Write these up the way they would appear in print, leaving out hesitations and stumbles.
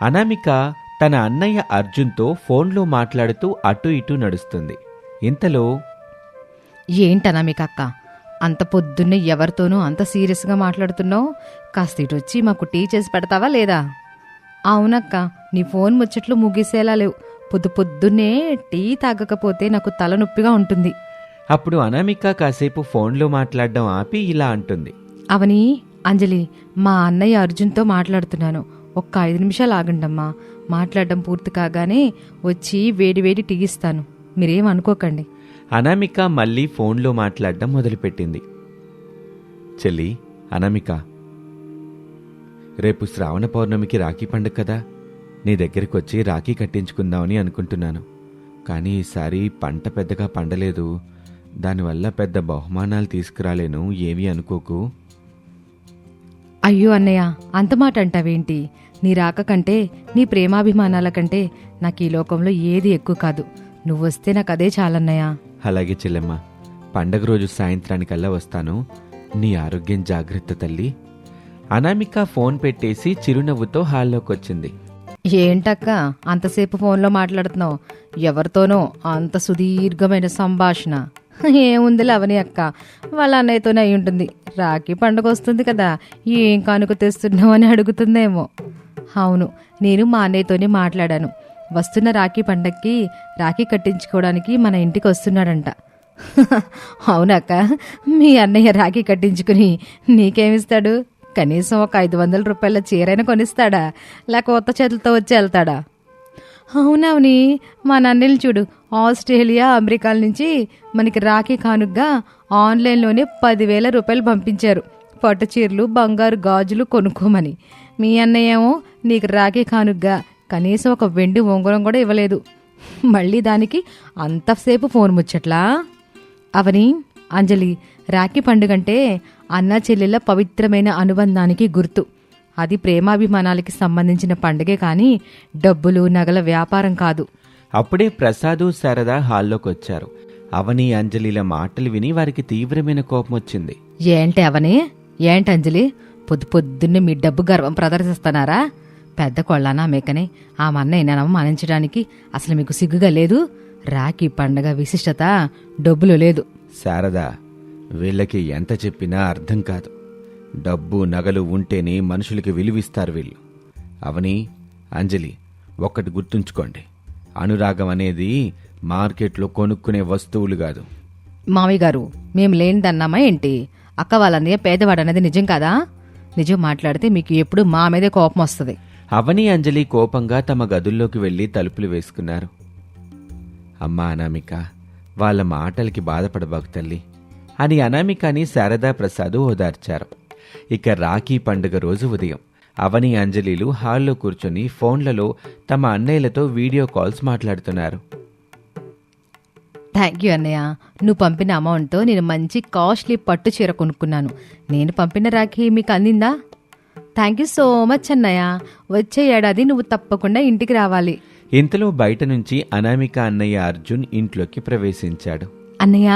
అనామిక తన అన్నయ్య అర్జున్తో ఫోన్లో మాట్లాడుతూ అటు ఇటు నడుస్తుంది. ఇంతలో, ఏంటనామిక అక్క, అంత పొద్దున్నే ఎవరితోనూ అంత సీరియస్గా మాట్లాడుతున్నావు? కాస్త ఇటు వచ్చి మాకు టీ చేసి పెడతావా లేదా? అవునక్క, నీ ఫోన్ ముచ్చట్లు ముగిసేలా లేవు. పొద్దున్నే టీ తాగకపోతే నాకు తలనొప్పిగా ఉంటుంది. అప్పుడు అనామిక కాసేపు ఫోన్లో మాట్లాడడం ఆపి ఇలా అంటుంది. అవని, అంజలి, మా అన్నయ్య అర్జున్తో మాట్లాడుతున్నాను. ఒక్క 5 నిమిషాలు ఆగండమ్మా. మాట్లాడడం పూర్తి కాగానే వచ్చి వేడివేడి టీ ఇస్తాను. మీరేం అనుకోకండి. అనామిక మళ్ళీ ఫోన్లో మాట్లాడడం మొదలుపెట్టింది. చెల్లి అనామిక, రేపు శ్రావణ పౌర్ణమికి రాఖీ పండుగ కదా, నీ దగ్గరికి వచ్చి రాఖీ కట్టించుకుందామని అనుకుంటున్నాను. కానీ ఈసారి పంట పెద్దగా పండలేదు. దానివల్ల పెద్ద బహుమానాలు తీసుకురాలేను, ఏమీ అనుకోకు. అయ్యో అన్నయ్య, అంత మాట అంటావేంటి? నీ రాక కంటే, నీ ప్రేమాభిమానాల కంటే నాకు ఈ లోకంలో ఏది ఎక్కువ కాదు. నువ్వొస్తే నాకు అదే చాలన్నయ్య. అలాగే చెల్లెమ్మ, పండగ రోజు సాయంత్రానికల్లా వస్తాను. నీ ఆరోగ్యం జాగ్రత్త తల్లి. అనామిక ఫోన్ పెట్టేసి చిరునవ్వుతో హాల్లోకొచ్చింది. ఏంటక్క అంతసేపు ఫోన్లో మాట్లాడుతున్నావు? ఎవరితోనో అంత సుదీర్ఘమైన సంభాషణ? ఏముందిలే అవని అక్క, వాళ్ళ అన్నయ్యతోనే అయి ఉంటుంది. రాఖీ పండుగ వస్తుంది కదా, ఏం కానుక తెస్తున్నావు అని అడుగుతుందేమో. అవును, నేను మా అన్నయ్యతోనే మాట్లాడాను. వస్తున్న రాఖీ పండగకి రాఖీ కట్టించుకోవడానికి మన ఇంటికి వస్తున్నాడంట. అవునక్క, మీ అన్నయ్య రాఖీ కట్టించుకుని నీకేమిస్తాడు? కనీసం ఒక 500 రూపాయల చీరైనా కొనిస్తాడా, లేక కొత్త చేతులతో వచ్చి వెళ్తాడా? అవునవుని, మా నన్నెలు చూడు, ఆస్ట్రేలియా, అమెరికాల నుంచి మనకి రాఖీ కానుగ్గా ఆన్లైన్లోనే 10,000 రూపాయలు పంపించారు. పట్టు చీరలు, బంగారు గాజులు కొనుక్కోమని. మీ అన్నయ్య ఏమో నీకు రాఖీ కానుగ్గా కనీసం ఒక వెండి ఉంగరం కూడా ఇవ్వలేదు. మళ్ళీ దానికి అంతసేపు ఫోన్ ముచ్చట్లా? అవని, అంజలి, రాఖీ పండుగంటే అన్నా చెల్లెళ్ళ పవిత్రమైన అనుబంధానికి గుర్తు. అది ప్రేమాభిమానాలకి సంబంధించిన పండుగే కానీ డబ్బులు, నగల వ్యాపారం కాదు. అప్పుడే ప్రసాదు, శారద హాల్లోకొచ్చారు. అవని, అంజలిల మాటలు విని వారికి తీవ్రమైన కోపం వచ్చింది. ఏంటి అవని, ఏంటి అంజలి, పొద్దున్నే మీ డబ్బు గర్వం ప్రదర్శిస్తున్నారా? పెద్ద కొళ్ళానా మేకనే ఆ మన్నయ్యను అవమానించడానికి అసలు మీకు సిగ్గుగా లేదు? రాఖీ పండగ విశిష్టత డబ్బులు లేదు. శారదా, వీళ్ళకి ఎంత చెప్పినా అర్థం కాదు. డబ్బు, నగలు ఉంటేనే మనుషులకి విలువిస్తారు వీళ్ళు. అవని, అంజలి, ఒక్కటి గుర్తుంచుకోండి, అనురాగం అనేది మార్కెట్లో కొనుక్కునే వస్తువులు కాదు. మామయ్య గారు, మేము లేనిదన్నామా ఏంటి? అక్క వాళ్ళన్నయ్య పేదవాడనేది నిజం కాదా? నిజం మాట్లాడితే మీకు ఎప్పుడు మా మీదే కోపం వస్తుంది. అవని, అంజలి కోపంగా తమ గదుల్లోకి వెళ్లి తలుపులు వేసుకున్నారు. అమ్మా అనామిక, వాళ్ళ మాటలకి బాధపడబాకు తల్లి అని అనామికని శారదా, ప్రసాదు ఓదార్చారు. ఇక రాఖీ పండుగ రోజు ఉదయం అవని, అంజలిలు హాల్లో కూర్చొని ఫోన్లలో తమ అన్నయ్యలతో వీడియో కాల్స్ మాట్లాడుతున్నారు. థ్యాంక్ యూ అన్నయ్య, నువ్వు పంపిన అమౌంట్తో నేను మంచి కాస్ట్లీ పట్టు చీర కొనుక్కున్నాను. నేను పంపిన రాఖీ మీకు అందిందా? థ్యాంక్ యూ సో మచ్ అన్నయ్య. వచ్చే ఏడాది నువ్వు తప్పకుండా ఇంటికి రావాలి. ఇంతలో బయట నుంచి అనామిక అన్నయ్య అర్జున్ ఇంట్లోకి ప్రవేశించాడు. అన్నయ్య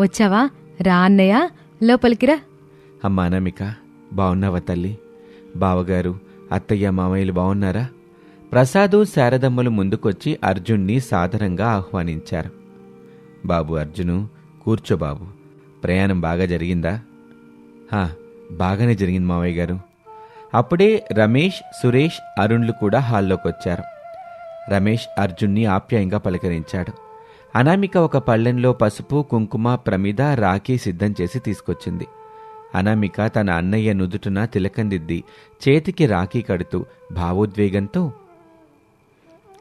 వచ్చావా? రా అన్నయ్య, లోపలికి రా. అమ్మా అనామిక, బావున్నావా తల్లి? బావగారు, అత్తయ్య, మామయ్యలు బావున్నారా? ప్రసాదు, శారదమ్మలు ముందుకొచ్చి అర్జున్ని సాదరంగా ఆహ్వానించారు. బాబు అర్జును, కూర్చో బాబు. ప్రయాణం బాగా జరిగిందా? బాగానే జరిగింది మావయ్య గారు. అప్పుడే రమేష్, సురేష్, అరుణ్లు కూడా హాల్లోకొచ్చారు. రమేష్ అర్జున్ని ఆప్యాయంగా పలకరించాడు. అనామిక ఒక పళ్ళెంలో పసుపు, కుంకుమ, ప్రమిద, రాఖీ సిద్ధం చేసి తీసుకొచ్చింది. అనామిక తన అన్నయ్య నుదుటున తిలకందిద్ది చేతికి రాఖీ కడుతూ భావోద్వేగంతో,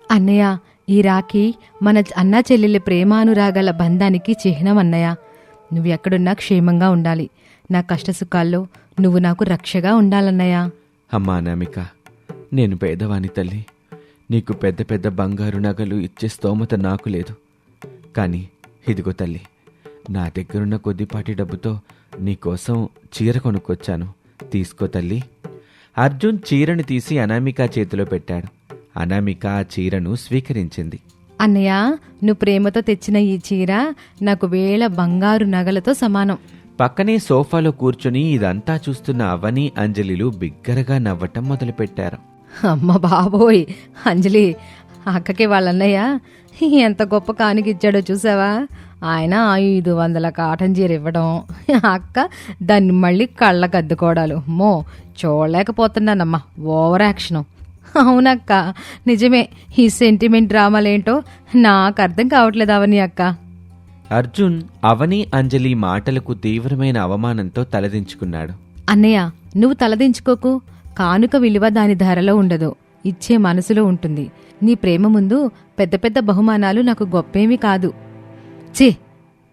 అన్నయ్య, ఈ రాఖీ మన అన్నా చెల్లెలి ప్రేమానురాగాల బంధానికి చిహ్నం అన్నయ్య. నువ్వు ఎక్కడున్నా క్షేమంగా ఉండాలి. నా కష్టసుఖాల్లో నువ్వు నాకు రక్షగా ఉండాలన్నయ్య. అమ్మా అనామిక, నేను పేదవాని తల్లి. నీకు పెద్ద పెద్ద బంగారు నగలు ఇచ్చే స్తోమత నాకు లేదు. కానీ ఇదిగో తల్లి, నా దగ్గరున్న కొద్దిపాటి డబ్బుతో నీకోసం చీర కొనుక్కొచ్చాను, తీసుకో తల్లి. అర్జున్ చీరను తీసి అనామిక చేతిలో పెట్టాడు. అనామిక ఆ చీరను స్వీకరించింది. అన్నయ్య, నువ్వు ప్రేమతో తెచ్చిన ఈ చీర నాకు 1000 బంగారు నగలతో సమానం. పక్కనే సోఫాలో కూర్చొని ఇదంతా చూస్తున్న అవని, అంజలిలు బిగ్గరగా నవ్వటం మొదలుపెట్టారు. అమ్మ బాబోయ్, అంజలి అక్కకి వాళ్ళన్నయ్య ఎంత గొప్ప కానుక ఇచ్చాడో చూసావా? ఆయన 500 కాటన్ చీర ఇవ్వడం, అక్క దాన్ని మళ్ళీ కళ్ళకు అద్దుకోవడాలు. చూడలేకపోతున్నానమ్మా, ఓవర్ యాక్షను. అవునక్క, నిజమే. ఈ సెంటిమెంట్ డ్రామాలేంటో నాకు అర్థం కావట్లేదు అవని అక్క. అర్జున్ అవని అంజలి మాటలకు తీవ్రమైన అవమానంతో తలదించుకున్నాడు. అన్నయ్య, నువ్వు తలదించుకోకు. కానుక విలువ దాని ధరలో ఉండదు, ఇచ్చే మనసులో ఉంటుంది. నీ ప్రేమ ముందు పెద్ద పెద్ద బహుమానాలు నాకు గొప్పేమీ కాదు. ఛీ,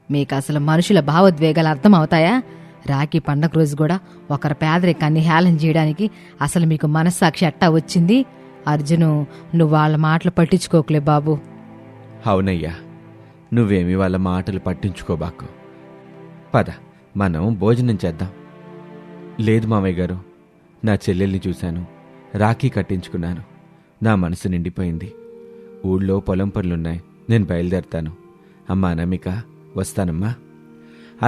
మీకు అసలు మనుషుల భావోద్వేగాలు అర్థమవుతాయా? రాఖీ పండగ రోజు కూడా ఒకరి పేదరికాన్ని హేళన చేయడానికి అసలు మీకు మనస్సాక్షి అట్టా వచ్చింది? అర్జును, నువ్వు వాళ్ళ మాటలు పట్టించుకోకులే బాబు. అవునయ్యా, నువ్వేమి వాళ్ళ మాటలు పట్టించుకోబాకు. పద, మనం భోజనం చేద్దాం. లేదు మామయ్య గారు, నా చెల్లెల్ని చూశాను, రాఖీ కట్టించుకున్నాను, నా మనసు నిండిపోయింది. ఊళ్ళో పొలం పనులున్నాయి, నేను బయలుదేరతాను. అమ్మా అనామిక, వస్తానమ్మా.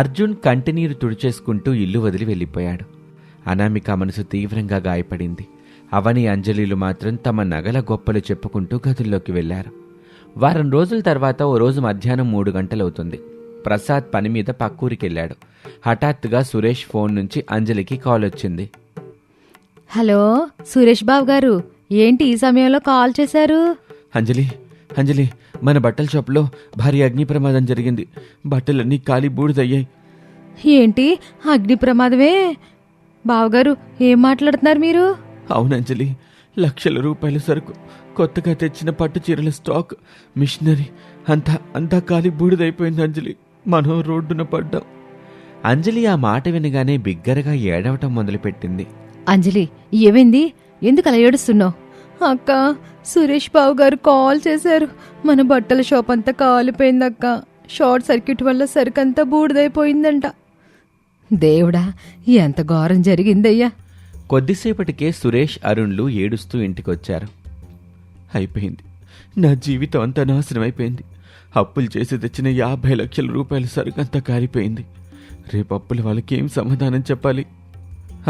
అర్జున్ కంటినీరు తుడిచేసుకుంటూ ఇల్లు వదిలి వెళ్ళిపోయాడు. అనామిక మనసు తీవ్రంగా గాయపడింది. అవని అంజలిలు మాత్రం తమ నగల గొప్పలు చెప్పుకుంటూ గదుల్లోకి వెళ్లారు. వారం రోజుల తర్వాత ఓ రోజు మధ్యాహ్నం 3 గంటలవుతుంది. ప్రసాద్ పని మీద పక్కూరికెళ్లాడు. హఠాత్తుగా సురేష్ ఫోన్ నుంచి అంజలికి కాల్ వచ్చింది. హలో సురేష్ బాబు గారు, ఏంటి ఈ సమయంలో కాల్ చేశారు? అంజలి, అంజలి, మన బట్టల షాప్లో భారీ అగ్ని ప్రమాదం జరిగింది. బట్టలన్నీ కాలి బూడిదయ్యాయి. ఏంటి అగ్ని ప్రమాదమే? బావగారు, ఏం మాట్లాడుతున్నారు మీరు? అవునంజలి, లక్షల రూపాయల సరుకు, కొత్తగా తెచ్చిన పట్టు చీరల స్టాక్, మిషనరీ అంతా కాలి బూడిదైపోయింది అంజలి. మనం రోడ్డున పడ్డాం. అంజలి ఆ మాట వినగానే బిగ్గరగా ఏడవటం మొదలుపెట్టింది. అంజలి, ఏమైంది? ఎందుకు అలా ఏడుస్తున్నావు? అక్క, సురేష్ బాబు గారు కాల్ చేశారు. మన బట్టల షాప్ అంతా కాలిపోయిందక్క. షార్ట్ సర్క్యూట్ వల్ల సరుకంతా బూడిదైపోయిందంట. దేవుడా, ఎంత ఘోరం జరిగిందయ్యా. కొద్దిసేపటికే సురేష్, అరుణ్లు ఏడుస్తూ ఇంటికొచ్చారు. అయిపోయింది, నా జీవితం అంతా నాశనమైపోయింది. అప్పులు చేసి తెచ్చిన 50 లక్షల రూపాయల సరుకంతా కాలిపోయింది. రేపు అప్పుల వాళ్ళకి ఏం సమాధానం చెప్పాలి?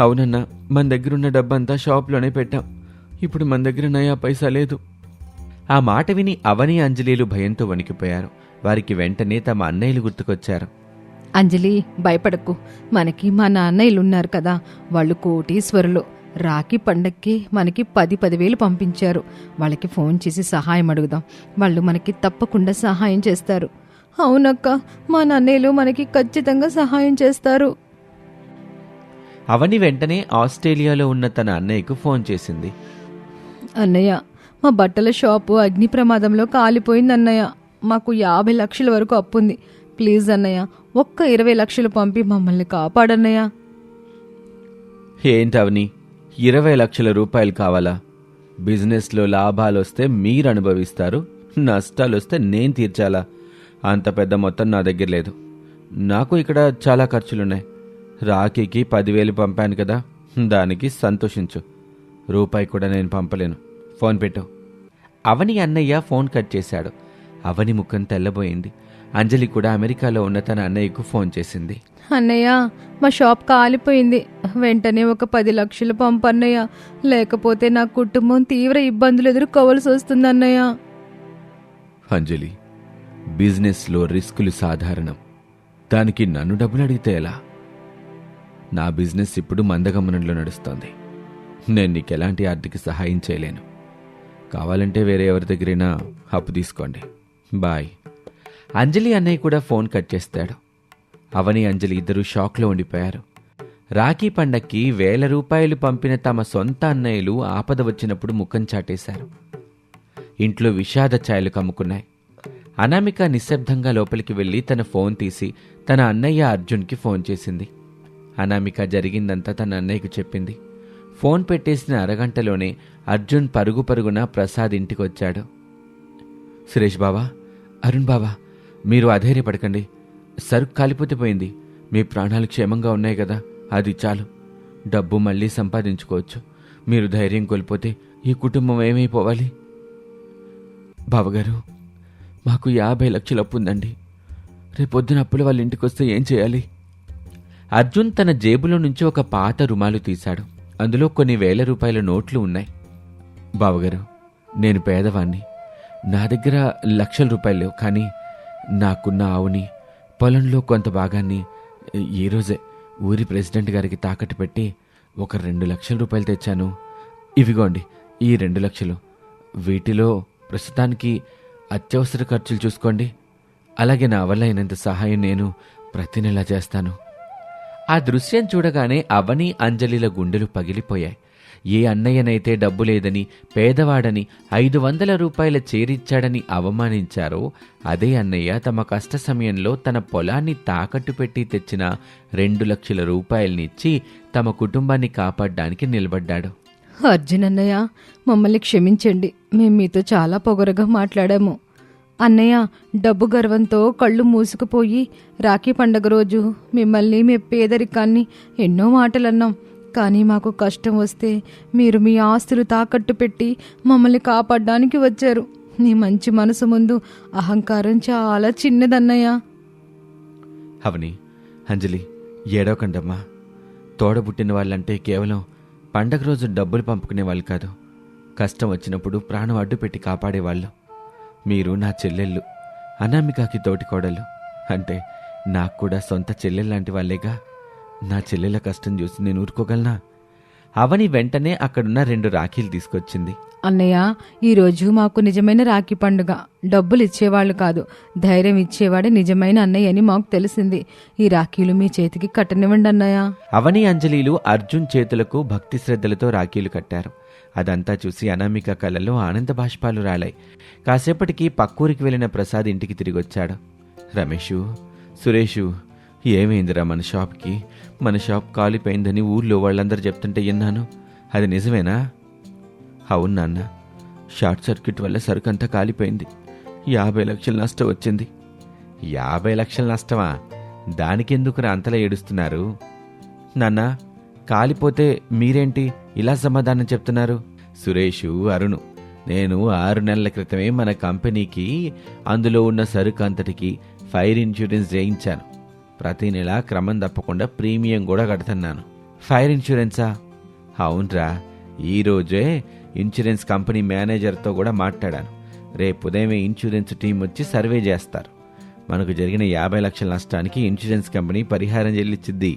అవునన్నా, మన దగ్గరున్న డబ్బంతా షాప్లోనే పెట్టాం. ఇప్పుడు మన దగ్గర నయా పైసా లేదు. ఆ మాట విని అవని అంజలీలు భయంతో వణికిపోయారు. వారికి వెంటనే తమ అన్నయ్యలు గుర్తుకొచ్చారు. అంజలి, భయపడకు. మనకి మా నాన్నయ్యలున్నారు కదా, వాళ్ళు కోటీశ్వరులు. రాఖీ పండక్కి మనకి 10,000 పంపించారు. వాళ్ళకి ఫోన్ చేసి సహాయం అడుగుదాం, వాళ్ళు మనకి తప్పకుండా సహాయం చేస్తారు. అవునక్క, మా నాన్నయ్యలు మనకి ఖచ్చితంగా సహాయం చేస్తారు. అవని వెంటనే ఆస్ట్రేలియాలో ఉన్న తన అన్నయ్యకు ఫోన్ చేసింది. అన్నయ్య, మా బట్టల షాపు అగ్ని ప్రమాదంలో కాలిపోయింది అన్నయ్య. మాకు 50 లక్షల వరకు అప్పుంది. ప్లీజ్ అన్నయ్య, ఒక్క 20 లక్షలు పంపి మమ్మల్ని కాపాడన్నయ్య. ఏంటి అవని, 20 లక్షల రూపాయలు కావాలా? బిజినెస్లో లాభాలొస్తే మీరు అనుభవిస్తారు, నష్టాలొస్తే నేను తీర్చాలా? అంత పెద్ద మొత్తం నా దగ్గర లేదు. నాకు ఇక్కడ చాలా ఖర్చులున్నాయి. రాఖీకి 10,000 పంపాను కదా, దానికి సంతోషించు. రూపాయి కూడా నేను పంపలేను. ఫోన్ పెట్టు. అవని అన్నయ్య ఫోన్ కట్ చేశాడు. అవని ముఖం తెల్లబోయింది. అంజలి కూడా అమెరికాలో ఉన్న తన అన్నయ్యకు ఫోన్ చేసింది. అన్నయ్య, మా షాప్ కాలిపోయింది. వెంటనే ఒక 10 లక్షలు పంపన్నయ్య, లేకపోతే నా కుటుంబం తీవ్ర ఇబ్బందులు ఎదుర్కోవాల్సి వస్తుంది అన్నయ్య. అంజలి, బిజినెస్లో రిస్కులు సాధారణం. దానికి నన్ను డబ్బులు అడిగితే ఎలా? నా బిజినెస్ ఇప్పుడు మందగమనంలో నడుస్తోంది. నేను నీకెలాంటి ఆర్థిక సహాయం చేయలేను. కావాలంటే వేరే ఎవరి దగ్గరైనా అప్పు తీసుకోండి. బాయ్. అంజలి అన్నయ్య కూడా ఫోన్ కట్ చేస్తాడు. అవని అంజలి ఇద్దరూ షాక్లో ఉండిపోయారు. రాఖీ పండక్కి 1,000 రూపాయలు పంపిన తమ సొంత అన్నయ్యలు ఆపద వచ్చినప్పుడు ముఖం చాటేశారు. ఇంట్లో విషాద ఛాయలు కమ్ముకున్నాయి. అనామిక నిశ్శబ్దంగా లోపలికి వెళ్లి తన ఫోన్ తీసి తన అన్నయ్య అర్జున్కి ఫోన్ చేసింది. అనామిక జరిగిందంతా తన అన్నయ్యకు చెప్పింది. ఫోన్ పెట్టేసిన అరగంటలోనే అర్జున్ పరుగు పరుగున ప్రసాద్ ఇంటికొచ్చాడు. సురేష్ బావా, అరుణ్ బావా, మీరు అధైర్యపడకండి. సరుకు కాలిపోతే పోయింది. మీ ప్రాణాలు క్షేమంగా ఉన్నాయి కదా, అది చాలు. డబ్బు మళ్ళీ సంపాదించుకోవచ్చు. మీరు ధైర్యం కోల్పోతే ఈ కుటుంబం ఏమైపోవాలి? బావగారు, మాకు 50 లక్షలు అప్పు ఉందండి. రేపొద్దున అప్పుల వాళ్ళ ఇంటికొస్తే ఏం చేయాలి? అర్జున్ తన జేబులో నుంచి ఒక పాత రుమాలు తీశాడు. అందులో కొన్ని 1,000 రూపాయల నోట్లు ఉన్నాయి. బావగారు, నేను పేదవాణ్ణి. నా దగ్గర లక్షల రూపాయలు లేవు. కానీ నాకున్న ఆవుని, పొలంలో కొంత భాగాన్ని ఈరోజే ఊరి ప్రెసిడెంట్ గారికి తాకట్టు పెట్టి ఒక 2 లక్షల రూపాయలు తెచ్చాను. ఇవిగోండి ఈ 2 లక్షలు. వీటిలో ప్రస్తుతానికి అత్యవసర ఖర్చులు చూసుకోండి. అలాగే నా వల్ల అయినంత సహాయం నేను ప్రతి నెలా చేస్తాను. ఆ దృశ్యం చూడగానే అవని, అంజలిల గుండెలు పగిలిపోయాయి. ఏ అన్నయ్యనైతే డబ్బు లేదని, పేదవాడని 500 రూపాయల చేరిచ్చాడని అవమానించారో అదే అన్నయ్య తమ కష్ట సమయంలో తన పొలాన్ని తాకట్టు పెట్టి తెచ్చిన 2 లక్షల రూపాయలనిచ్చి తమ కుటుంబాన్ని కాపాడడానికి నిలబడ్డాడు. అర్జున్ అన్నయ్య, మమ్మల్ని క్షమించండి. మేము మీతో చాలా పొగరుగా మాట్లాడాము. అన్నయ్య, డబ్బు గర్వంతో కళ్ళు మూసుకుపోయి రాఖీ పండగ రోజు మిమ్మల్ని, మీ పేదరికాన్ని ఎన్నో మాటలన్నాం. కానీ మాకు కష్టం వస్తే మీరు మీ ఆస్తులు తాకట్టు పెట్టి మమ్మల్ని కాపాడడానికి వచ్చారు. నీ మంచి మనసు ముందు అహంకారం చాలా చిన్నదన్నయ్య. అవని, అంజలి, ఏడవకండమ్మా. తోడబుట్టిన వాళ్ళంటే కేవలం పండగ రోజు డబ్బులు పంపుకునే వాళ్ళు కాదు, కష్టం వచ్చినప్పుడు ప్రాణం అడ్డు పెట్టి కాపాడేవాళ్ళు. మీరు నా చెల్లెళ్ళు, అనామికకి తోటి కోడలు. అంటే నాకు కూడా సొంత చెల్లెల్లాంటి వాళ్ళేగా. నా చెల్లెల కష్టం చూసి నేను ఊరుకోగలనా? అవని వెంటనే అక్కడున్న 2 రాఖీలు తీసుకొచ్చింది. అన్నయ్య, ఈరోజు మాకు నిజమైన రాఖీ పండుగ. డబ్బులు ఇచ్చేవాళ్ళు కాదు, ధైర్యం ఇచ్చేవాడే నిజమైన అన్నయ్య అని మాకు తెలిసింది. ఈ రాఖీలు మీ చేతికి కట్టనివ్వండి అన్నయ్య. అవని, అంజలిలు అర్జున్ చేతులకు భక్తి శ్రద్ధలతో రాఖీలు కట్టారు. అదంతా చూసి అనామిక కళ్ళలో ఆనంద బాష్పాలు రాలాయి. కాసేపటికి పక్కూరికి వెళ్లిన ప్రసాద్ ఇంటికి తిరిగొచ్చాడు. రమేషు, సురేషు, ఏమైందిరా మన షాప్కి? మన షాప్ కాలిపోయిందని ఊళ్ళో వాళ్ళందరూ చెప్తుంటే విన్నాను. అది నిజమేనా? అవును నాన్న, షార్ట్ సర్క్యూట్ వల్ల సరుకంతా కాలిపోయింది. 50 లక్షల నష్టం వచ్చింది. 50 లక్షల నష్టమా? దానికెందుకురా అంతలా ఏడుస్తున్నారు? నాన్న, కాలిపోతే మీరేంటి ఇలా సమాధానం చెప్తున్నారు? సురేషు, అరుణు, నేను 6 నెలల క్రితమే మన కంపెనీకి అందులో ఉన్న సరుకు అంతటికి ఫైర్ ఇన్సూరెన్స్ చేయించాను. ప్రతి నెల క్రమం తప్పకుండా ప్రీమియం కూడా కడుతున్నాను. ఫైర్ ఇన్సూరెన్సా? అవునరా, ఈరోజే ఇన్సూరెన్స్ కంపెనీ మేనేజర్తో కూడా మాట్లాడాను. రేపు ఉదయమే ఇన్సూరెన్స్ టీం వచ్చి సర్వే చేస్తారు. మనకు జరిగిన 50 లక్షల నష్టానికి ఇన్సూరెన్స్ కంపెనీ పరిహారం చెల్లించిద్ది.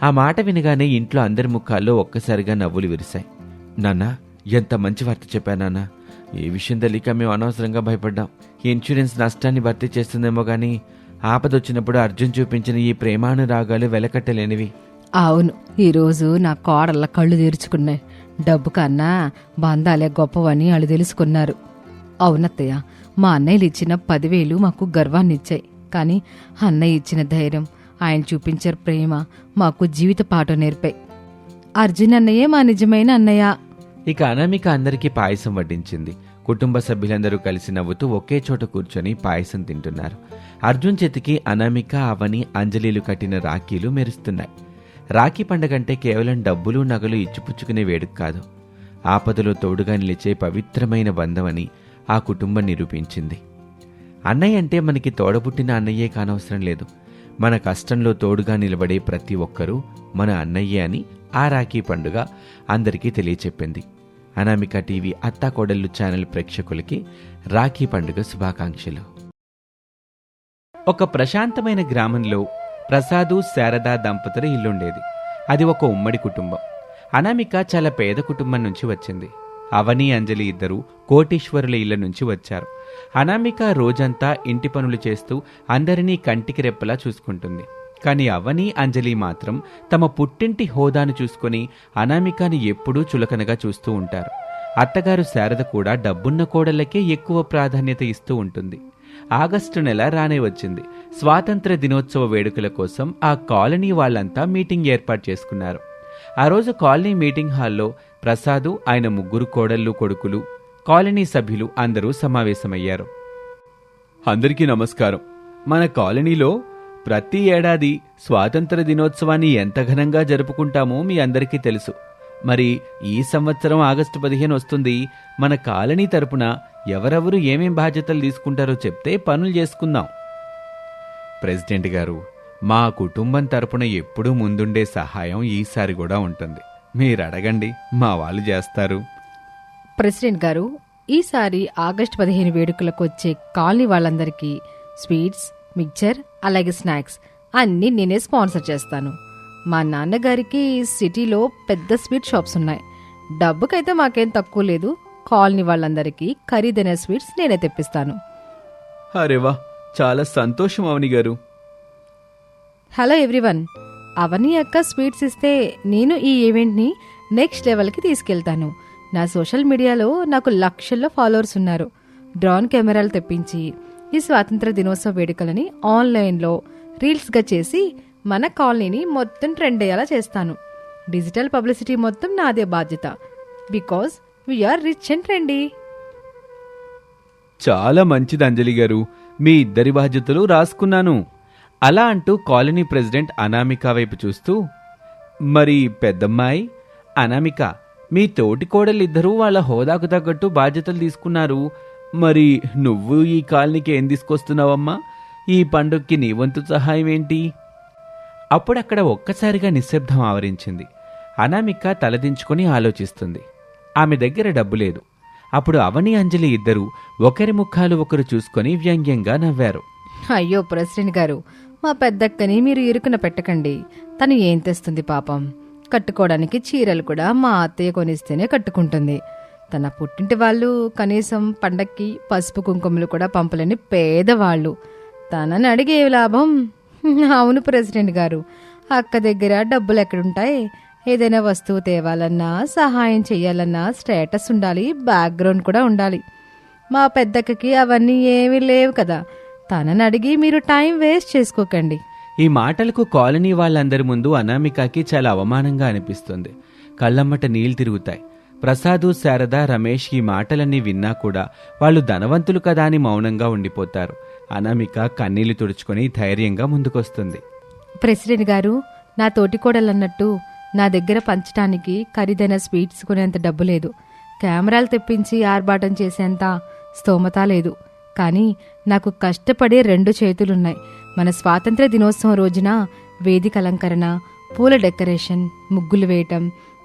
ఆ మాట వినగానే ఇంట్లో అందరి ముఖాల్లో ఒక్కసారిగా నవ్వులు విరిశాయి. నాన్న, ఎంత మంచి వార్త చెప్పాను నాన్న. ఈ విషయం తెలియక మేము అనవసరంగా భయపడ్డాం. ఈ ఇన్సూరెన్స్ నష్టాన్ని భర్తీ చేస్తుందేమో కానీ ఆపదొచ్చినప్పుడు అర్జున్ చూపించిన ఈ ప్రేమానురాగాలు వెలకట్టలేనివి. అవును, ఈరోజు నా కోడళ్ళ కళ్ళు తెరుచుకున్నాయి. డబ్బు కన్నా బంధాలే గొప్పవని వాళ్ళు తెలుసుకున్నారు. అవునత్తయ్య, మా అన్నయ్యలు ఇచ్చిన 10,000 మాకు గర్వాన్నిచ్చాయి. కానీ అన్నయ్య ఇచ్చిన ధైర్యం, ఆయన చూపించే ప్రేమ మాకు జీవిత పాఠం నేర్పాయి. అర్జున్ అన్నయ్యే మా నిజమైన అన్నయ్య. ఇక అనామిక అందరికీ పాయసం వడ్డించింది. కుటుంబ సభ్యులందరూ కలిసి నవ్వుతూ ఒకే చోట కూర్చొని పాయసం తింటున్నారు. అర్జున్ చేతికి అనామిక, అవని, అంజలిలు కట్టిన రాఖీలు మెరుస్తున్నాయి. రాఖీ పండగంటే కేవలం డబ్బులు, నగలు ఇచ్చిపుచ్చుకునే వేడుక కాదు, ఆపదలో తోడుగా నిలిచే పవిత్రమైన బంధమని ఆ కుటుంబం నిరూపించింది. అన్నయ్య అంటే మనకి తోడబుట్టిన అన్నయ్యే కానవసరం లేదు. మన కష్టంలో తోడుగా నిలబడే ప్రతి ఒక్కరూ మన అన్నయ్యే అని ఆ రాఖీ పండుగ అందరికీ తెలియచెప్పింది. అనామిక టీవీ అత్తాకోడళ్ళు ఛానల్ ప్రేక్షకులకి రాఖీ పండుగ శుభాకాంక్షలు. ఒక ప్రశాంతమైన గ్రామంలో ప్రసాదు, శారదా దంపతుల ఇల్లుండేది. అది ఒక ఉమ్మడి కుటుంబం. అనామిక చాలా పేద కుటుంబం నుంచి వచ్చింది. అవని, అంజలి ఇద్దరూ కోటీశ్వరుల ఇళ్ల నుంచి వచ్చారు. అనామిక రోజంతా ఇంటి పనులు చేస్తూ అందరినీ కంటికి రెప్పలా చూసుకుంటుంది. కానీ అవని, అంజలి మాత్రం తమ పుట్టింటి హోదాను చూసుకుని అనామికని ఎప్పుడూ చులకనగా చూస్తూ ఉంటారు. అత్తగారు శారద కూడా డబ్బున్న కోడళ్లకే ఎక్కువ ప్రాధాన్యత ఇస్తూ ఉంటుంది. ఆగస్టు నెల రానే వచ్చింది. స్వాతంత్ర దినోత్సవ వేడుకల కోసం ఆ కాలనీ వాళ్ళంతా మీటింగ్ ఏర్పాటు చేసుకున్నారు. ఆ రోజు కాలనీ మీటింగ్ హాల్లో ప్రసాదు, ఆయన 3 కోడళ్ళు, కొడుకులు, కాలనీ సభ్యులు అందరూ సమావేశమయ్యారు. అందరికీ నమస్కారం. మన కాలనీలో ప్రతి ఏడాది స్వాతంత్ర దినోత్సవాన్ని ఎంత ఘనంగా జరుపుకుంటామో మీ అందరికీ తెలుసు. మరి ఈ సంవత్సరం ఆగస్టు 15 వస్తుంది. మన కాలనీ తరపున ఎవరెవరు ఏమేం బాధ్యతలు తీసుకుంటారో చెప్తే పనులు చేసుకుందాం. ప్రెసిడెంట్ గారు, మా కుటుంబం తరపున ఎప్పుడూ ముందుండే సహాయం ఈసారి కూడా ఉంటుంది. మీరు అడగండి, మా వాళ్ళు చేస్తారు. ప్రెసిడెంట్ గారు, ఈసారి ఆగస్టు 15 వేడుకలకు వచ్చే కాలనీ వాళ్ళందరికీ స్వీట్స్, మిక్చర్, అలాగే స్నాక్స్ అన్నీ నేనే స్పాన్సర్ చేస్తాను. మా నాన్నగారికి సిటీలో పెద్ద స్వీట్ షాప్స్ ఉన్నాయి. డబ్బుకైతే మాకేం తక్కువ లేదు. కాలనీ వాళ్ళందరికీ ఖరీదైన స్వీట్స్ నేనే తెప్పిస్తాను. అరేవా, చాలా సంతోషం అవని గారు. హలో ఎవ్రీవన్, అవని అక్క స్వీట్స్ ఇస్తే నేను ఈ ఈవెంట్ని నెక్స్ట్ లెవెల్కి తీసుకెళ్తాను. నా సోషల్ మీడియాలో నాకు లక్షల్లో ఫాలోవర్స్ ఉన్నారు. డ్రోన్ కెమెరాలు తెప్పించి ఈ స్వాతంత్ర దినోత్సవ వేడుకలని ఆన్లైన్లో రీల్స్గా చేసి మన కాలనీని మొత్తం ట్రెండ్ అయ్యేలా చేస్తాను. డిజిటల్ పబ్లిసిటీ మొత్తం నాదే బాధ్యత. Because we are rich and trendy. చాలా మంచిది అంజలి గారు, మీ ఇద్దరి బాధ్యతలు రాసుకున్నాను. అలా అంటూ కాలనీ ప్రెసిడెంట్ అనామిక వైపు చూస్తూ, మరి పెద్దమ్మాయి అనామిక, మీ తోటి కోడలిద్దరూ వాళ్ళ హోదాకు తగ్గట్టు బాధ్యతలు తీసుకున్నారు. మరి నువ్వు ఈ కాలనీకి ఏం తీసుకొస్తున్నావమ్మా? ఈ పండుగకి నీ వంతు సహాయం ఏంటి? అప్పుడక్కడ ఒక్కసారిగా నిశ్శబ్దం ఆవరించింది. అనామిక తలదించుకొని ఆలోచిస్తుంది. ఆమె దగ్గర డబ్బు లేదు. అప్పుడు అవని, అంజలి ఇద్దరూ ఒకరి ముఖాలు ఒకరు చూసుకొని వ్యంగ్యంగా నవ్వారు. అయ్యో ప్రెసిడెంట్ గారు, మా పెద్దక్కని మీరు ఇరుకున పెట్టకండి. తను ఏం తెస్తుంది పాపం. కట్టుకోవడానికి చీరలు కూడా మా అత్తయ్య కొనిస్తేనే కట్టుకుంటుంది. తన పుట్టింటి వాళ్ళు కనీసం పండక్కి పసుపు కుంకుమలు కూడా పంపలేని పేదవాళ్ళు. తనని అడిగే లాభం? అవును ప్రెసిడెంట్ గారు, అక్క దగ్గర డబ్బులు ఎక్కడుంటాయి? ఏదైనా వస్తువు తేవాలన్నా, సహాయం చెయ్యాలన్నా స్టేటస్ ఉండాలి, బ్యాక్గ్రౌండ్ కూడా ఉండాలి. మా పెద్దక్కకి అవన్నీ ఏమీ లేవు కదా. తనని అడిగి మీరు టైం వేస్ట్ చేసుకోకండి. ఈ మాటలకు కాలనీ వాళ్ళందరి ముందు అనామికకి చాలా అవమానంగా అనిపిస్తుంది. కళ్ళమ్మట నీళ్లు తిరుగుతాయి. ప్రసాదు, శారద, రమేష్ ఈ మాటలన్నీ విన్నా కూడా వాళ్ళు ధనవంతులు కదా అని మౌనంగా ఉండిపోతారు. అనామిక కన్నీళ్లు తుడుచుకొని ధైర్యంగా ముందుకొస్తుంది. ప్రెసిడెంట్ గారు, నా తోటికోడలన్నట్టు నా దగ్గర పంచడానికి ఖరీదైన స్వీట్స్ కొనేంత డబ్బు లేదు. కెమెరాలు తెప్పించి ఆర్భాటం చేసేంత స్తోమత లేదు. కానీ నాకు కష్టపడే 2 చేతులున్నాయి. మన స్వాతంత్ర దినోత్సవం రోజున వేదిక అలంకరణ, పూల డెకరేషన్, ముగ్గులు వేయటం,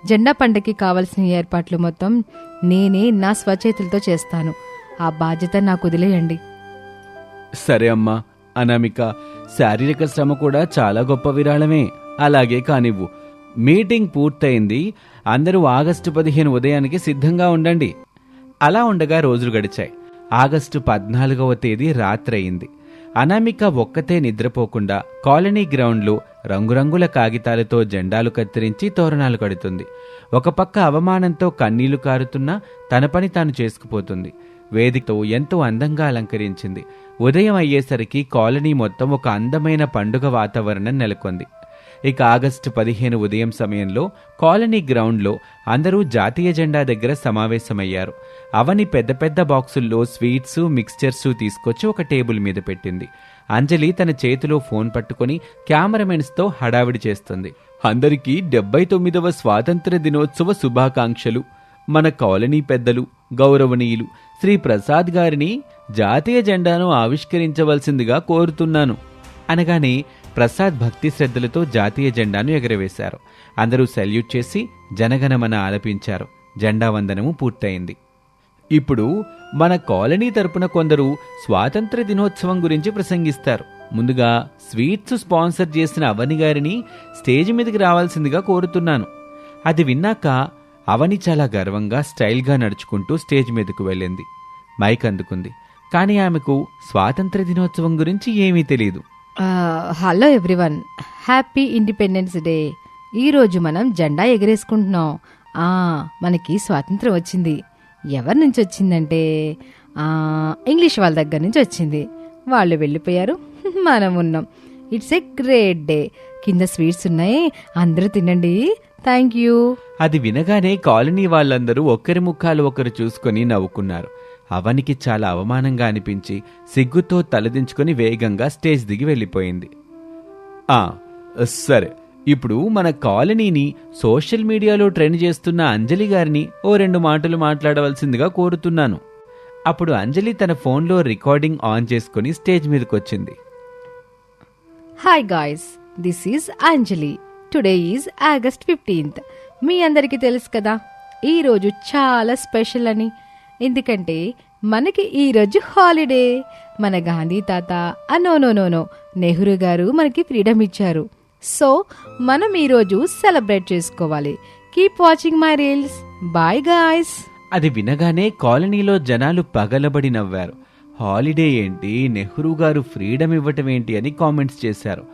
జెండా పండగకి కావలసిన ఏర్పాట్లు మొత్తం నేనే నా స్వచేతులతో చేస్తాను. ఆ బాధ్యత నాకు వదిలేయండి. సరే అమ్మా. అనామిక, శారీరక శ్రమ కూడా చాలా గొప్ప విరాళమే. అలాగే కానివ్వు. మీటింగ్ పూర్తయింది. అందరూ ఆగస్టు 15 ఉదయానికి సిద్ధంగా ఉండండి. అలా ఉండగా రోజులు గడిచాయి. ఆగస్టు 14వ తేదీ రాత్రయింది. అనామిక ఒక్కతే నిద్రపోకుండా కాలనీ గ్రౌండ్లో రంగురంగుల కాగితాలతో జెండాలు కత్తిరించి తోరణాలు కడుతుంది. ఒక పక్క అవమానంతో కన్నీళ్లు కారుతున్నా తన పని తాను చేసుకుపోతుంది. వేదికతో ఎంతో అందంగా అలంకరించింది. ఉదయం అయ్యేసరికి కాలనీ మొత్తం ఒక అందమైన పండుగ వాతావరణం నెలకొంది. ఇక ఆగస్టు 15 ఉదయం సమయంలో కాలనీ గ్రౌండ్లో అందరూ జాతీయ జెండా దగ్గర సమావేశమయ్యారు. అవని పెద్ద పెద్ద బాక్సుల్లో స్వీట్స్, మిక్స్చర్స్ తీసుకొచ్చి ఒక టేబుల్ మీద పెట్టింది. అంజలి తన చేతిలో ఫోన్ పట్టుకుని కెమెరామెన్స్తో హడావిడి చేస్తుంది. అందరికీ 79వ స్వాతంత్ర దినోత్సవ శుభాకాంక్షలు. మన కాలనీ పెద్దలు, గౌరవనీయులు శ్రీ ప్రసాద్ గారిని జాతీయ జెండాను ఆవిష్కరించవలసిందిగా కోరుతున్నాను అనగానే ప్రసాద్ భక్తి శ్రద్ధలతో జాతీయ జెండాను ఎగరవేశారు. అందరూ సెల్యూట్ చేసి జనగణమన ఆలపించారు. జెండా వందనము పూర్తయింది. ఇప్పుడు మన కాలనీ తరపున కొందరు స్వాతంత్ర దినోత్సవం గురించి ప్రసంగిస్తారు. ముందుగా స్వీట్స్ స్పాన్సర్ చేసిన అవని గారిని స్టేజ్ మీదకి రావాల్సిందిగా కోరుతున్నాను. అది విన్నాక అవని చాలా గర్వంగా స్టైల్గా నడుచుకుంటూ స్టేజ్ మీదకు వెళ్ళింది. మైక్ అందుకుంది. కానీ ఆమెకు స్వాతంత్ర దినోత్సవం గురించి ఏమీ తెలియదు. Hello everyone, happy independence day. ఈరోజు మనం జెండా ఎగరేసుకుంటున్నాం. మనకి స్వాతంత్రం వచ్చింది. ఎవరి నుంచి వచ్చిందంటే ఇంగ్లీష్ వాళ్ళ దగ్గర నుంచి వచ్చింది. వాళ్ళు వెళ్ళిపోయారు, మనం ఉన్నాం. It's a great day. కింద స్వీట్స్ ఉన్నాయి, అందరూ తినండి. Thank you. అది వినగానే కాలనీ వాళ్ళందరూ ఒకరి ముఖాలు ఒకరు చూసుకొని నవ్వుకున్నారు. అవనికి చాలా అవమానంగా అనిపించి సిగ్గుతో తలదించుకొని వేగంగా స్టేజ్ దిగి వెళ్ళిపోయింది. సరే, ఇప్పుడు మన కాలనీని సోషల్ మీడియాలో ట్రెండ్ చేస్తున్న అంజలి గారిని ఓ 2 మాటలు మాట్లాడవలసిందిగా కోరుతున్నాను. అప్పుడు అంజలి తన ఫోన్లో రికార్డింగ్ ఆన్ చేసుకుని స్టేజ్ మీదకొచ్చింది. Hi guys, this is Anjali. Today is August 15th. మీ అందరికీ తెలుసు కదా, ఈరోజు చాలా స్పెషల్ అని. ఎందుకంటే మనకి ఈరోజు హాలిడే. మన గాంధీ తాత నో నెహ్రూ గారు మనకి ఫ్రీడమ్ ఇచ్చారు. సో మనం ఈరోజు సెలబ్రేట్ చేసుకోవాలి. Keep watching my reels. Bye guys. అది వినగానే కాలనీలో జనాలు పగలబడి నవ్వారు. హాలిడే ఏంటి, నెహ్రూ గారు ఫ్రీడమ్ ఇవ్వటం ఏంటి అని కామెంట్స్ చేశారు.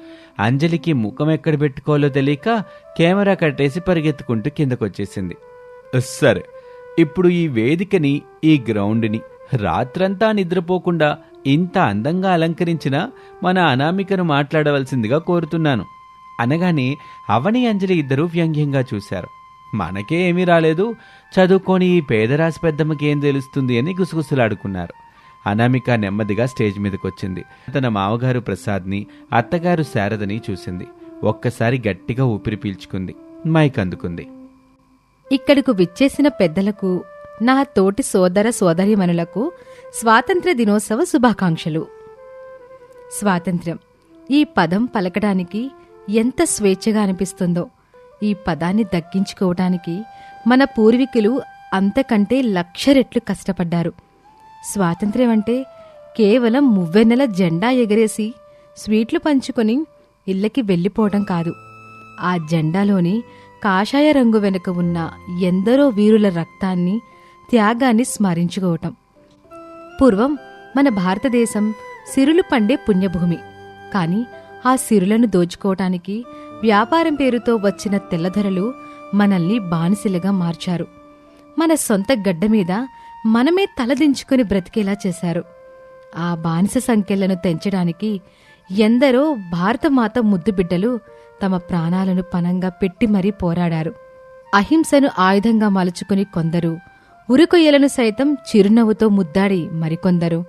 అంజలికి ముఖం ఎక్కడ పెట్టుకోవాలో తెలియక కెమెరా కట్టేసి పరిగెత్తుకుంటూ కిందకొచ్చేసింది. సరే, ఇప్పుడు ఈ వేదికని, ఈ గ్రౌండ్ని రాత్రంతా నిద్రపోకుండా ఇంత అందంగా అలంకరించిన మన అనామికను మాట్లాడవలసిందిగా కోరుతున్నాను అనగానే అవని, అంజలి ఇద్దరూ వ్యంగ్యంగా చూశారు. మనకే ఏమీ రాలేదు, చదువుకొని ఈ పేదరాశి పెద్దమ్మకి ఏం తెలుస్తుంది అని గుసగుసలాడుకున్నారు. అనామిక నెమ్మదిగా స్టేజ్ మీదకొచ్చింది. తన మామగారు ప్రసాద్ని, అత్తగారు శారదని చూసింది. ఒక్కసారి గట్టిగా ఊపిరి పీల్చుకుంది. మైక్ అందుకుంది. ఇక్కడకు విచ్చేసిన పెద్దలకు, నా తోటి సోదర సోదరీమణులకు స్వాతంత్ర్య దినోత్సవ శుభాకాంక్షలు. స్వాతంత్ర్యం ఈ పదం పలకడానికి ఎంత స్వేచ్ఛగా అనిపిస్తుందో. ఈ పదాన్ని దక్కించుకోవటానికి మన పూర్వీకులు అంతకంటే 1,00,000 రెట్లు కష్టపడ్డారు. స్వాతంత్ర్యం అంటే కేవలం మువ్వెన్నెల జెండా ఎగరేసి స్వీట్లు పంచుకొని ఇళ్ళకి వెళ్ళిపోవటం కాదు. ఆ జెండాలోని కాషాయ రంగు వెనుక ఉన్న ఎందరో వీరుల రక్తాన్ని, త్యాగాన్ని స్మరించుకోవటం. పూర్వం మన భారతదేశం సిరులు పండే పుణ్యభూమి. కాని ఆ సిరులను దోచుకోవటానికి వ్యాపారం పేరుతో వచ్చిన తెల్లధరలు మనల్ని బానిసలుగా మార్చారు. మన సొంత గడ్డ మీద మనమే తలదించుకుని బ్రతికేలా చేశారు. ఆ బానిస సంఖ్యలను తెంచడానికి ఎందరో భారతమాత ముద్దుబిడ్డలు తమ ప్రాణాలను పణంగా పెట్టి మరీ పోరాడారు. అహింసను ఆయుధంగా మలుచుకుని కొందరు, ఉరికొయ్యలను సైతం చిరునవ్వుతో ముద్దాడి మరికొందరు,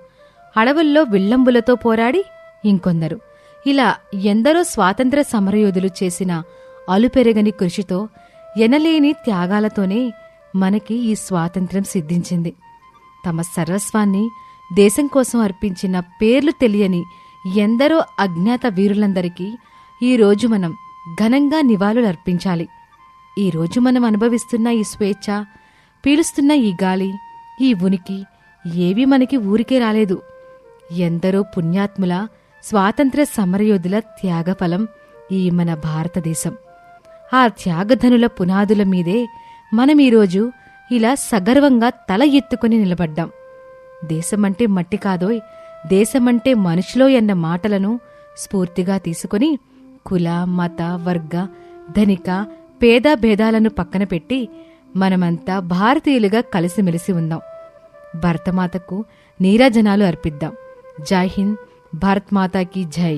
అడవుల్లో విల్లంబులతో పోరాడి ఇంకొందరు, ఇలా ఎందరో స్వాతంత్ర సమరయోధులు చేసిన అలుపెరగని కృషితో, ఎనలేని త్యాగాలతోనే మనకి ఈ స్వాతంత్ర్యం సిద్ధించింది. తమ సర్వస్వాన్ని దేశం కోసం అర్పించిన పేర్లు తెలియని ఎందరో అజ్ఞాత వీరులందరికీ ఈరోజు మనం ఘనంగా నివాళులర్పించాలి. ఈరోజు మనం అనుభవిస్తున్న ఈ స్వేచ్ఛ, పీలుస్తున్న ఈ గాలి, ఈ ఉనికి ఏవీ మనకి ఊరికే రాలేదు. ఎందరో పుణ్యాత్ముల, స్వాతంత్ర సమరయోధుల త్యాగఫలం ఈ మన భారతదేశం. ఆ త్యాగధనుల పునాదుల మీదే మనం ఈరోజు ఇలా సగర్వంగా తల ఎత్తుకుని నిలబడ్డాం. దేశమంటే మట్టి కాదోయ్, దేశమంటే మనుషులోయ్ అన్న మాటలను స్ఫూర్తిగా తీసుకుని కుల, మత, వర్గ, ధనిక, పేద భేదాలను పక్కన పెట్టి మనమంతా భారతీయులుగా కలిసిమెలిసి ఉందాం. భరతమాతకు నీరాజనాలు అర్పిద్దాం. జై హింద్, భారత్ మాతాకి జై.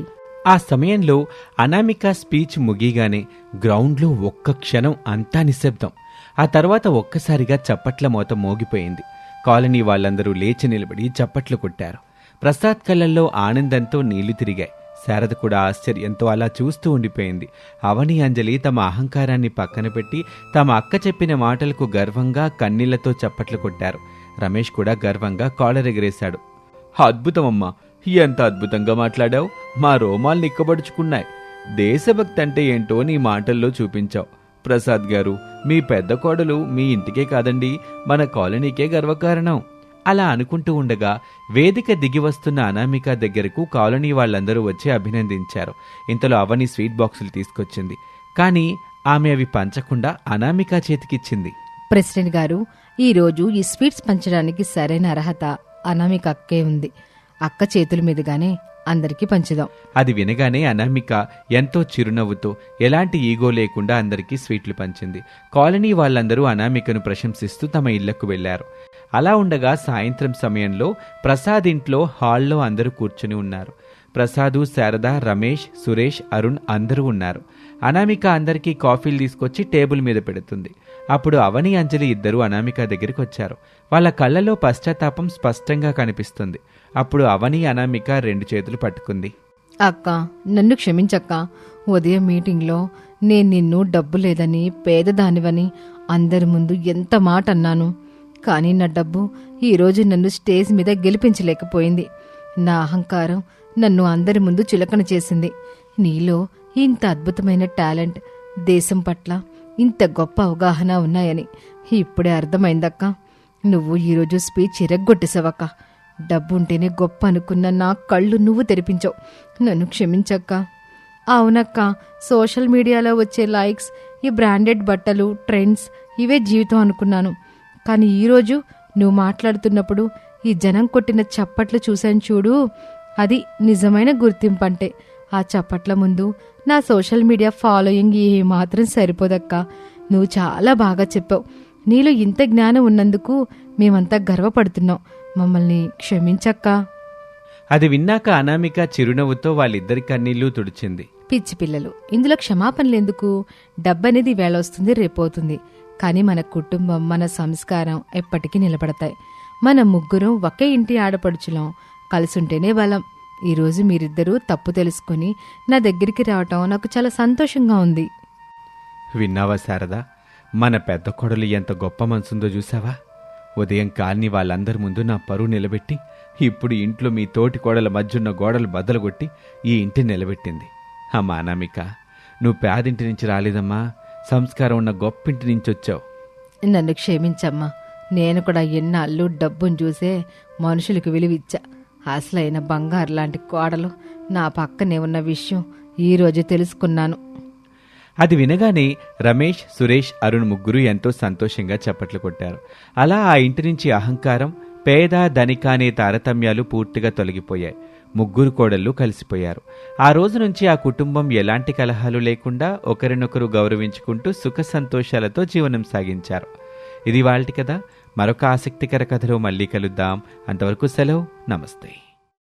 ఆ సమయంలో అనామిక స్పీచ్ ముగిగానే గ్రౌండ్లో ఒక్క క్షణం అంతా నిశ్శబ్దం. ఆ తర్వాత ఒక్కసారిగా చప్పట్ల మోత మోగిపోయింది. కాలనీ వాళ్ళందరూ లేచి నిలబడి చప్పట్లు కొట్టారు. ప్రసాద్ కళ్ళల్లో ఆనందంతో నీళ్లు తిరిగాయి. శారద కూడా ఆశ్చర్యంతో అలా చూస్తూ ఉండిపోయింది. అవని, అంజలి తమ అహంకారాన్ని పక్కన పెట్టి తమ అక్క చెప్పిన మాటలకు గర్వంగా కన్నీళ్లతో చప్పట్లు కొట్టారు. రమేష్ కూడా గర్వంగా కాలర్ ఎగరేశాడు. అద్భుతమమ్మా, ఎంత అద్భుతంగా మాట్లాడావు, మా రోమాలు నిక్కబడుచుకున్నాయి. దేశభక్తి అంటే ఏంటో నీ మాటల్లో చూపించావు. ప్రసాద్ గారు, మీ పెద్ద కోడలు మీ ఇంటికే కాదండి, మన కాలనీకే గర్వకారణం. అలా అనుకుంటూ ఉండగా వేదిక దిగి వస్తున్న అనామిక దగ్గరకు కాలనీ వాళ్ళందరూ వచ్చి అభినందించారు. ఇంతలో అవని స్వీట్ బాక్సులు తీసుకొచ్చింది. కానీ ఆమె అవి పంచకుండా అనామిక చేతికిచ్చింది. ప్రెసిడెంట్ గారు, ఈరోజు ఈ స్వీట్స్ పంచడానికి సరైన అర్హత అనామిక అక్కే ఉంది. అక్క చేతుల మీదుగానే అందరికీ పంచుదాం. అది వినగానే అనామిక ఎంతో చిరునవ్వుతో, ఎలాంటి ఈగో లేకుండా అందరికీ స్వీట్లు పంచింది. కాలనీ వాళ్ళందరూ అనామికను ప్రశంసిస్తూ తమ ఇళ్లకు వెళ్లారు. అలా ఉండగా సాయంత్రం సమయంలో ప్రసాద్ ఇంట్లో హాల్లో అందరూ కూర్చుని ఉన్నారు. ప్రసాదు, శారద, రమేష్, సురేష్, అరుణ్ అందరూ ఉన్నారు. అనామిక అందరికీ కాఫీలు తీసుకొచ్చి టేబుల్ మీద పెడుతుంది. అప్పుడు అవని, అంజలి ఇద్దరూ అనామిక దగ్గరికి వచ్చారు. వాళ్ళ కళ్ళలో పశ్చాత్తాపం స్పష్టంగా కనిపిస్తుంది. అప్పుడు అవని అనామిక 2 చేతులు పట్టుకుంది. అక్క, నన్ను క్షమించక్క. ఉదయం మీటింగ్లో నేను నిన్ను డబ్బు లేదని, పేదదానివని అందరి ముందు ఎంత మాట అన్నాను. కానీ నా డబ్బు ఈరోజు నన్ను స్టేజ్ మీద గెలిపించలేకపోయింది. నా అహంకారం నన్ను అందరి ముందు చులకన చేసింది. నీలో ఇంత అద్భుతమైన టాలెంట్, దేశం పట్ల ఇంత గొప్ప అవగాహన ఉన్నాయని ఇప్పుడే అర్థమైందక్క. నువ్వు ఈరోజు స్పీచ్ ఇరగ్గొట్టేసావక్క. డబ్బు ఉంటేనే గొప్ప అనుకున్న నా కళ్ళు నువ్వు తెరిపించావు. నన్ను క్షమించక్క. అవునక్క, సోషల్ మీడియాలో వచ్చే లైక్స్, ఈ బ్రాండెడ్ బట్టలు, ట్రెండ్స్ ఇవే జీవితం అనుకున్నాను. కానీ ఈరోజు నువ్వు మాట్లాడుతున్నప్పుడు ఈ జనం కొట్టిన చప్పట్లు చూశాను చూడు, అది నిజమైన గుర్తింపు అంటే. ఆ చప్పట్ల ముందు నా సోషల్ మీడియా ఫాలోయింగ్ ఏమాత్రం సరిపోదక్క. నువ్వు చాలా బాగా చెప్పావు. నీలో ఇంత జ్ఞానం ఉన్నందుకు మేమంతా గర్వపడుతున్నాం. మమ్మల్ని క్షమించక్క. అది విన్నాక అనామిక చిరునవ్వుతో వాళ్ళిద్దరి కన్నీళ్లు తుడిచింది. పిచ్చి పిల్లలు, ఇందులో క్షమాపణలెందుకు? డబ్బనేది వేళ వస్తుంది, రేపోతుంది. కానీ మన కుటుంబం, మన సంస్కారం ఎప్పటికీ నిలబడతాయి. మన ముగ్గురం ఒకే ఇంటి ఆడపడుచులం. కలిసుంటేనే బలం. ఈరోజు మీరిద్దరూ తప్పు తెలుసుకుని నా దగ్గరికి రావటం నాకు చాలా సంతోషంగా ఉంది. విన్నావా శారదా, మన పెద్ద కొడలు ఎంత గొప్ప మనసుందో చూసావా? ఉదయం కాల్ని వాళ్ళందరి ముందు నా పరువు నిలబెట్టి ఇప్పుడు ఇంట్లో మీ తోటి కోడల మధ్యున్న గోడలు బద్దలుగొట్టి ఈ ఇంటిని నిలబెట్టింది. అమ్మా అనామిక, నువ్వు పేదింటి నుంచి రాలేదమ్మా, సంస్కారం ఉన్న గొప్పింటి నుంచి వచ్చావు. నన్ను క్షమించమ్మా. నేను కూడా ఎన్నాళ్ళు డబ్బును చూసే మనుషులకు విలువిచ్చా. అసలైన బంగారు లాంటి కోడలు నా పక్కనే ఉన్న విషయం ఈరోజు తెలుసుకున్నాను. అది వినగానే రమేష్, సురేష్, అరుణ్ ముగ్గురు ఎంతో సంతోషంగా చప్పట్లు కొట్టారు. అలా ఆ ఇంటి నుంచి అహంకారం, పేద ధనిక అనే తారతమ్యాలు పూర్తిగా తొలగిపోయాయి. ముగ్గురు కోడళ్ళు కలిసిపోయారు. ఆ రోజు నుంచి ఆ కుటుంబం ఎలాంటి కలహాలు లేకుండా ఒకరినొకరు గౌరవించుకుంటూ సుఖ సంతోషాలతో జీవనం సాగించారు. ఇది వాళ్ళటి కథ. మరొక ఆసక్తికర కథలో మళ్ళీ కలుద్దాం. అంతవరకు సెలవు. నమస్తే.